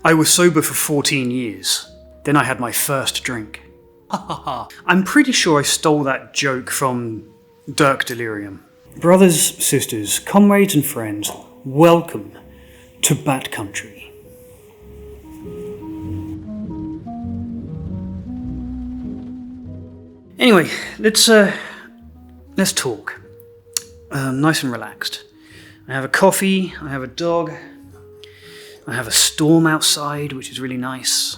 I was sober for 14 years. Then I had my first drink. I'm pretty sure I stole that joke from Dirk Delirium. Brothers, sisters, comrades and friends, welcome to Bad Country. Anyway, let's talk. Nice and relaxed. I have a coffee, I have a dog, I have a storm outside, which is really nice.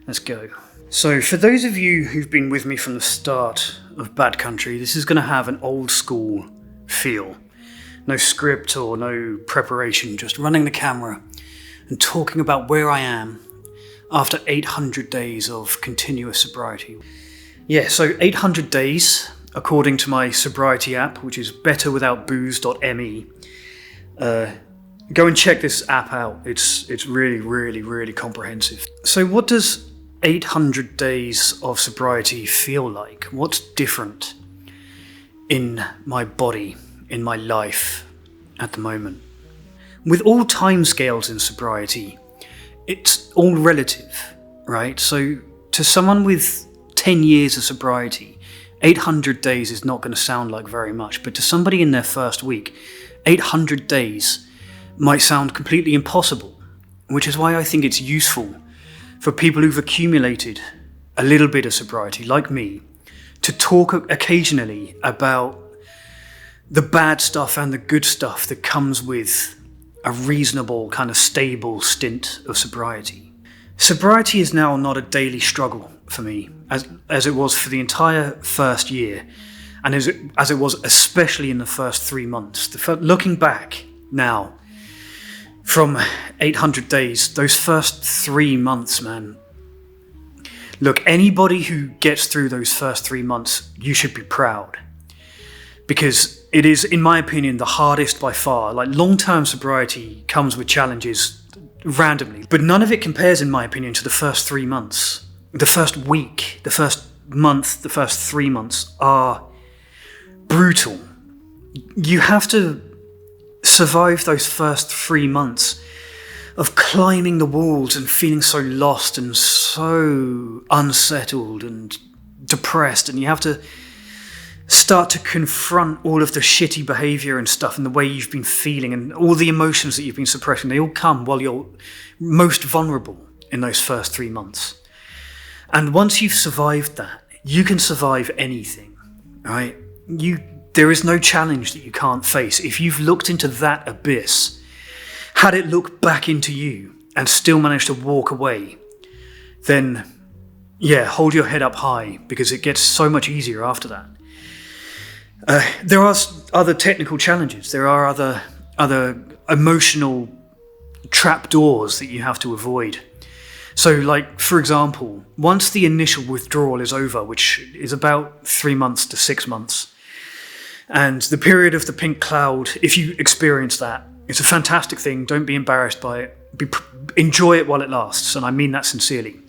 Let's go. So, for those of you who've been with me from the start of Bad Country, this is going to have an old school feel. No script or no preparation, just running the camera and talking about where I am after 800 days of continuous sobriety. Yeah, so 800 days, according to my sobriety app, which is betterwithoutbooze.me. Go and check this app out. It's really, really, really comprehensive. So what does 800 days of sobriety feel like? What's different in my body, in my life at the moment? With all timescales in sobriety, it's all relative, right? So to someone with 10 years of sobriety, 800 days is not going to sound like very much, but to somebody in their first week, 800 days might sound completely impossible, which is why I think it's useful for people who've accumulated a little bit of sobriety, like me, to talk occasionally about the bad stuff and the good stuff that comes with a reasonable, kind of stable stint of sobriety. Sobriety is now not a daily struggle for me, as it was for the entire first year, and as it was especially in the first 3 months. Looking back now, from 800 days, those first 3 months, man. Look, anybody who gets through those first 3 months, you should be proud. Because it is, in my opinion, the hardest by far. Like, long-term sobriety comes with challenges randomly, but none of it compares, in my opinion, to the first 3 months. The first week, the first month, the first 3 months are brutal. You have to survive those first 3 months of climbing the walls and feeling so lost and so unsettled and depressed, and you have to start to confront all of the shitty behavior and stuff and the way you've been feeling and all the emotions that you've been suppressing. They all come while you're most vulnerable in those first 3 months. And once you've survived that, you can survive anything, right? There is no challenge that you can't face. If you've looked into that abyss, had it look back into you and still managed to walk away, then yeah, hold your head up high, because it gets so much easier after that. There are other technical challenges. There are other emotional trapdoors that you have to avoid. So, like, for example, once the initial withdrawal is over, which is about 3 months to 6 months, and the period of the pink cloud, if you experience that, it's a fantastic thing. Don't be embarrassed by it. Enjoy it while it lasts, and I mean that sincerely.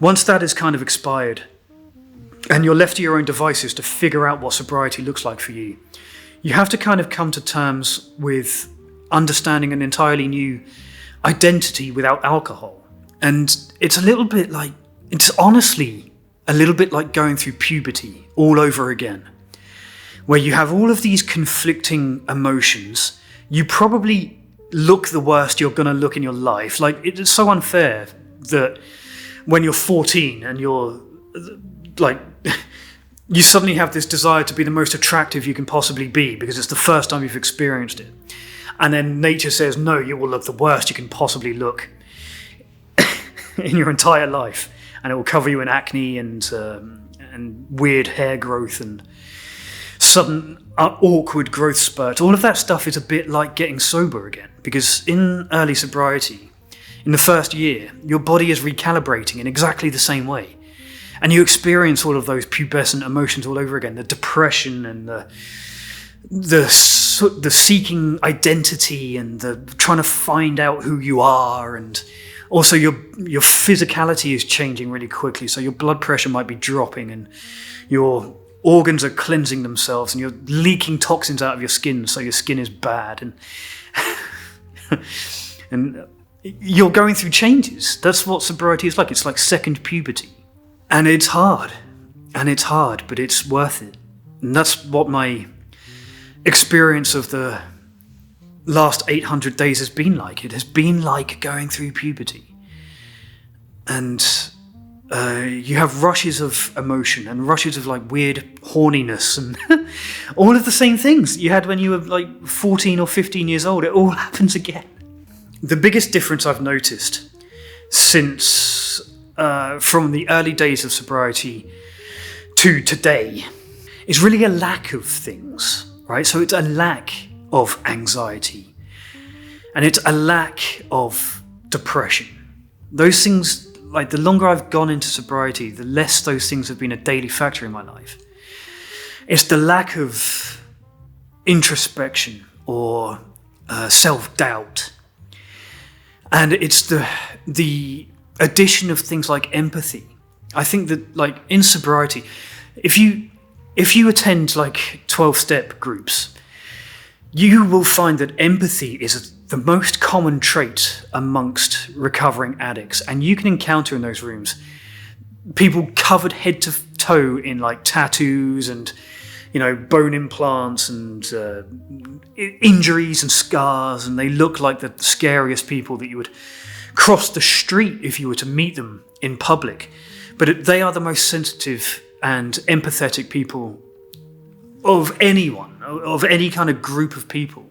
Once that is kind of expired, and you're left to your own devices to figure out what sobriety looks like for you, you have to kind of come to terms with understanding an entirely new identity without alcohol. And it's honestly a little bit like going through puberty all over again, where you have all of these conflicting emotions. You probably look the worst you're going to look in your life. Like, it's so unfair that when you're 14 and you're like, you suddenly have this desire to be the most attractive you can possibly be because it's the first time you've experienced it. And then nature says, no, you will look the worst you can possibly look in your entire life. And it will cover you in acne and weird hair growth and sudden awkward growth spurt. All of that stuff is a bit like getting sober again, because in early sobriety, in the first year, your body is recalibrating in exactly the same way, and you experience all of those pubescent emotions all over again, the depression and the seeking identity and the trying to find out who you are, and also your physicality is changing really quickly, so your blood pressure might be dropping and your organs are cleansing themselves and you're leaking toxins out of your skin, so your skin is bad. And you're going through changes. That's what sobriety is like. It's like second puberty. And it's hard. But it's worth it. And that's what my experience of the last 800 days has been like. It has been like going through puberty. And you have rushes of emotion and rushes of like weird horniness and all of the same things you had when you were like 14 or 15 years old. It all happens again. The biggest difference I've noticed since from the early days of sobriety to today is really a lack of things, right? So it's a lack of anxiety and it's a lack of depression. Those things, like the longer I've gone into sobriety, the less those things have been a daily factor in my life. It's the lack of introspection or self-doubt. And it's the addition of things like empathy. I think that like in sobriety, if you attend like 12-step groups, you will find that empathy is the most common trait amongst recovering addicts. And you can encounter in those rooms people covered head to toe in like tattoos and, you know, bone implants and injuries and scars. And they look like the scariest people that you would cross the street if you were to meet them in public. But they are the most sensitive and empathetic people of anyone, of any kind of group of people.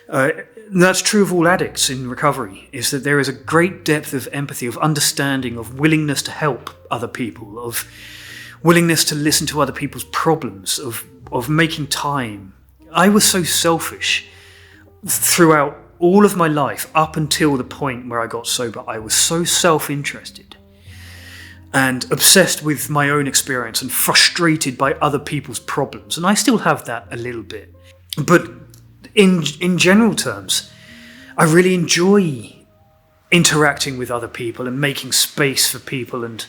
That's true of all addicts in recovery, is that there is a great depth of empathy, of understanding, of willingness to help other people, of willingness to listen to other people's problems, of making time. I was so selfish throughout all of my life up until the point where I got sober. I was so self-interested and obsessed with my own experience and frustrated by other people's problems. And I still have that a little bit. But in general terms, I really enjoy interacting with other people and making space for people and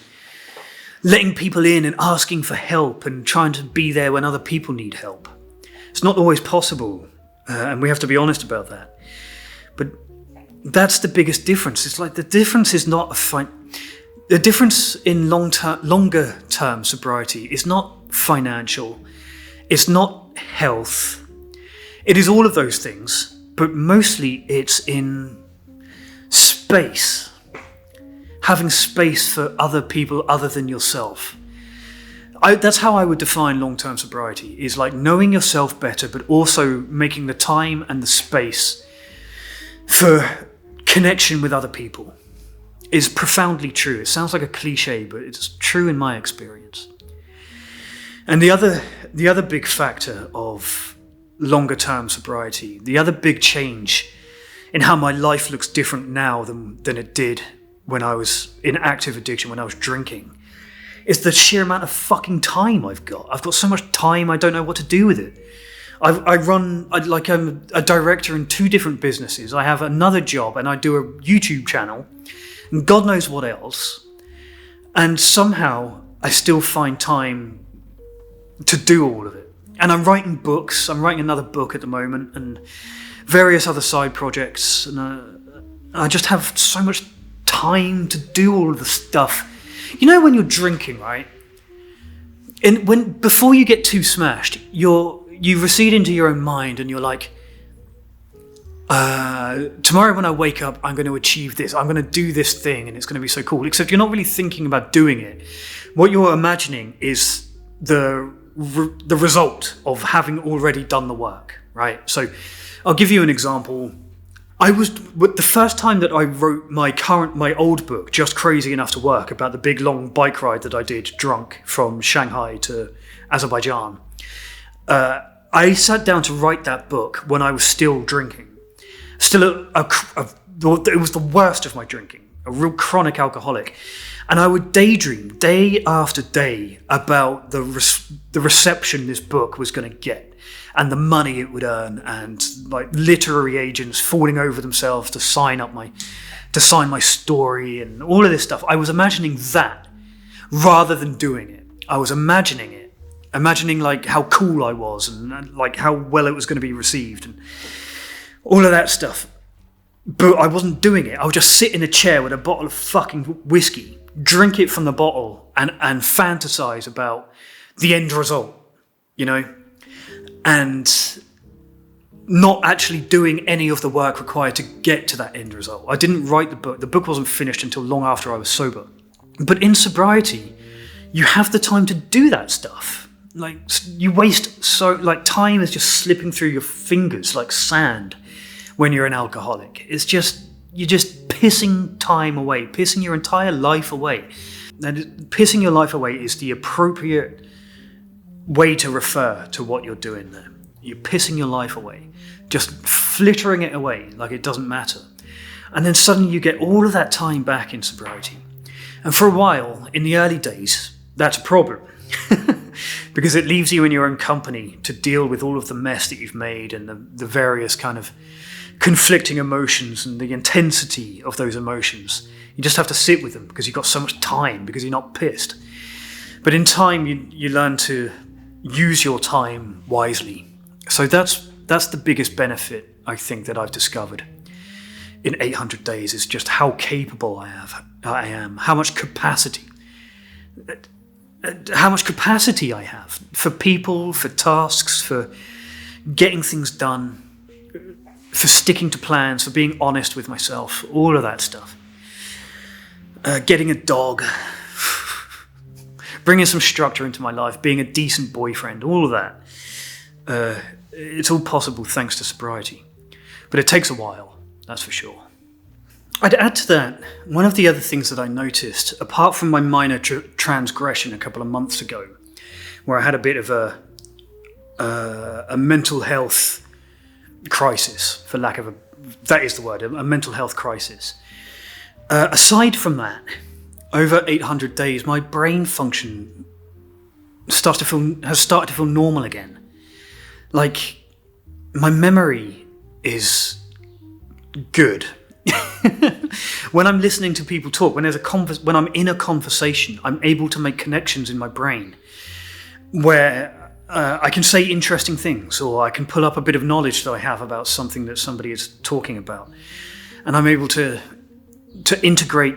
letting people in and asking for help and trying to be there when other people need help. It's not always possible, and we have to be honest about that. But that's the biggest difference. It's like the difference is not the difference in longer term sobriety is not financial. It's not health. It is all of those things, but mostly it's in space. Having space for other people other than yourself. That's how I would define long-term sobriety, is like knowing yourself better, but also making the time and the space for connection with other people is profoundly true. It sounds like a cliche, but it's true in my experience. And the other big factor of longer term sobriety, the other big change in how my life looks different now than it did when I was in active addiction, when I was drinking, is the sheer amount of fucking time I've got. I've got so much time, I don't know what to do with it. I'm a director in 2 different businesses. I have another job and I do a YouTube channel and God knows what else. And somehow I still find time to do all of it. And I'm writing books. I'm writing another book at the moment and various other side projects. And I just have so much time to do all of the stuff. You know when you're drinking, right? And before you get too smashed, you recede into your own mind and you're like, tomorrow when I wake up, I'm going to achieve this. I'm going to do this thing and it's going to be so cool. Except you're not really thinking about doing it. What you're imagining is the result of having already done the work, right? So I'll give you an example. The first time that I wrote my old book, Just Crazy Enough to Work, about the big long bike ride that I did drunk from Shanghai to Azerbaijan, I sat down to write that book when I was still drinking. Still it was the worst of my drinking, a real chronic alcoholic. And I would daydream day after day about the reception this book was going to get and the money it would earn and like literary agents falling over themselves to sign my story and all of this stuff. I was imagining that rather than doing it. I was imagining like how cool I was and like how well it was going to be received and all of that stuff. But I wasn't doing it. I would just sit in a chair with a bottle of fucking whiskey, drink it from the bottle, and fantasize about the end result, and not actually doing any of the work required to get to that end result. I didn't write the book. The book wasn't finished until long after I was sober. But in sobriety, you have the time to do that stuff. Like, you waste time is just slipping through your fingers like sand when you're an alcoholic. You're just pissing time away, pissing your entire life away. And pissing your life away is the appropriate way to refer to what you're doing there. You're pissing your life away, just flittering it away like it doesn't matter. And then suddenly you get all of that time back in sobriety. And for a while, in the early days, that's a problem. Because it leaves you in your own company to deal with all of the mess that you've made and the various kind of conflicting emotions and the intensity of those emotions. You just have to sit with them because you've got so much time, because you're not pissed. But in time, you learn to use your time wisely. So that's the biggest benefit, I think, that I've discovered in 800 days, is just how capable I am, how much capacity I have for people, for tasks, for getting things done, for sticking to plans, for being honest with myself, all of that stuff. Getting a dog, bringing some structure into my life, being a decent boyfriend, all of that. It's all possible thanks to sobriety. But it takes a while, that's for sure. I'd add to that, one of the other things that I noticed, apart from my minor transgression a couple of months ago, where I had a bit of a mental health crisis, for lack of that is the word, a mental health crisis. Aside from that, over 800 days, my brain function has started to feel normal again. Like, my memory is good. When I'm listening to people talk, when I'm in a conversation, I'm able to make connections in my brain where I can say interesting things, or I can pull up a bit of knowledge that I have about something that somebody is talking about, and I'm able to integrate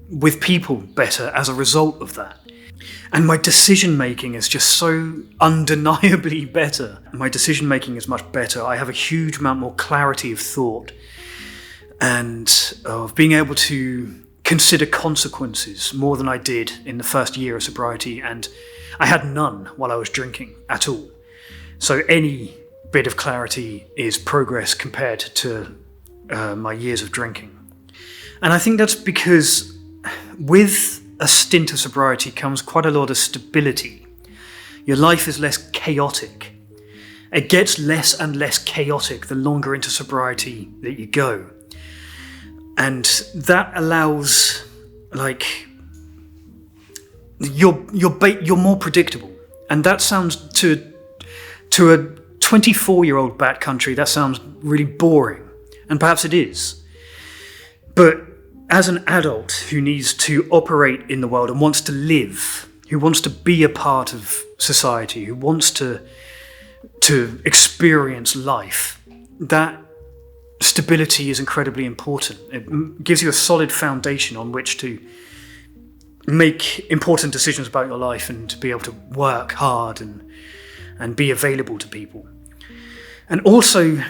with people better as a result of that. And my decision making is just so undeniably better. My decision making is much better. I have a huge amount more clarity of thought and of being able to consider consequences more than I did in the first year of sobriety, and I had none while I was drinking at all. So any bit of clarity is progress compared to my years of drinking. And I think that's because with a stint of sobriety comes quite a lot of stability. Your life is less chaotic. It gets less and less chaotic the longer into sobriety that you go. And that allows, you're more predictable. And that sounds, to a 24-year-old backcountry, that sounds really boring. And perhaps it is. But as an adult who needs to operate in the world and wants to live, who wants to be a part of society, who wants to experience life, that stability is incredibly important. It gives you a solid foundation on which to make important decisions about your life and to be able to work hard and be available to people. And also,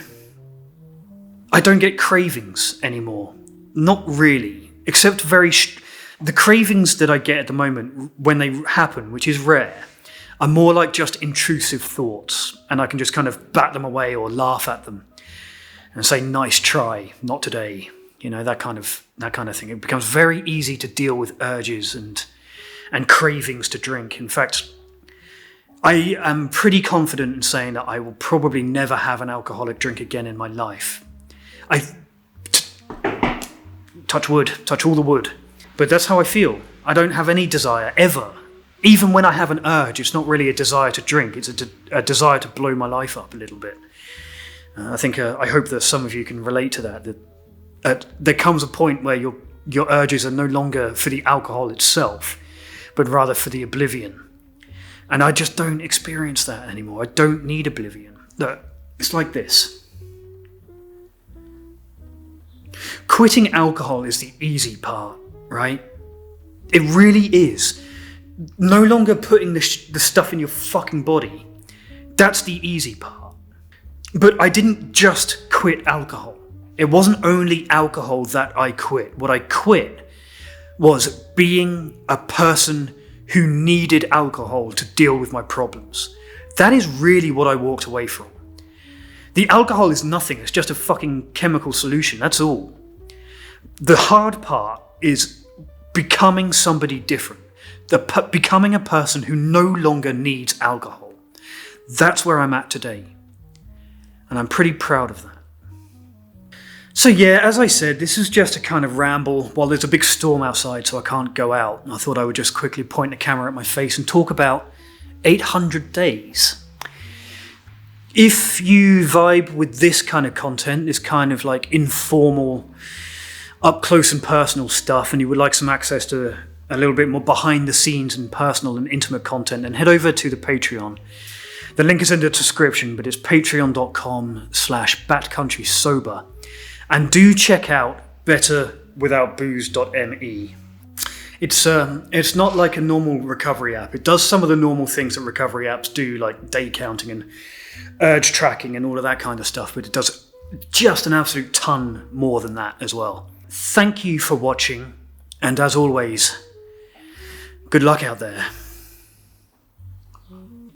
I don't get cravings anymore. Not really, except the cravings that I get at the moment when they happen, which is rare, are more like just intrusive thoughts, and I can just kind of bat them away or laugh at them and say, "Nice try, not today." That kind of thing. It becomes very easy to deal with urges and cravings to drink. In fact, I am pretty confident in saying that I will probably never have an alcoholic drink again in my life. Touch wood, touch all the wood. But that's how I feel. I don't have any desire, ever. Even when I have an urge, it's not really a desire to drink, it's a desire to blow my life up a little bit. I hope that some of you can relate to that there comes a point where your urges are no longer for the alcohol itself, but rather for the oblivion. And I just don't experience that anymore. I don't need oblivion. Look, it's like this. Quitting alcohol is the easy part, right? It really is. No longer putting the stuff in your fucking body. That's the easy part. But I didn't just quit alcohol. It wasn't only alcohol that I quit. What I quit was being a person who needed alcohol to deal with my problems. That is really what I walked away from. The alcohol is nothing, it's just a fucking chemical solution, that's all. The hard part is becoming somebody different. Becoming a person who no longer needs alcohol. That's where I'm at today. And I'm pretty proud of that. So yeah, as I said, this is just a kind of ramble while there's a big storm outside, so I can't go out. I thought I would just quickly point the camera at my face and talk about 800 days. If you vibe with this kind of content, this kind of like informal, up close and personal stuff, and you would like some access to a little bit more behind the scenes and personal and intimate content, then head over to the Patreon. The link is in the description, but it's patreon.com/backcountrysober. And do check out betterwithoutbooze.me. It's not like a normal recovery app. It does some of the normal things that recovery apps do, like day counting and urge tracking and all of that kind of stuff, but it does just an absolute ton more than that as well. Thank you for watching, and as always, good luck out there.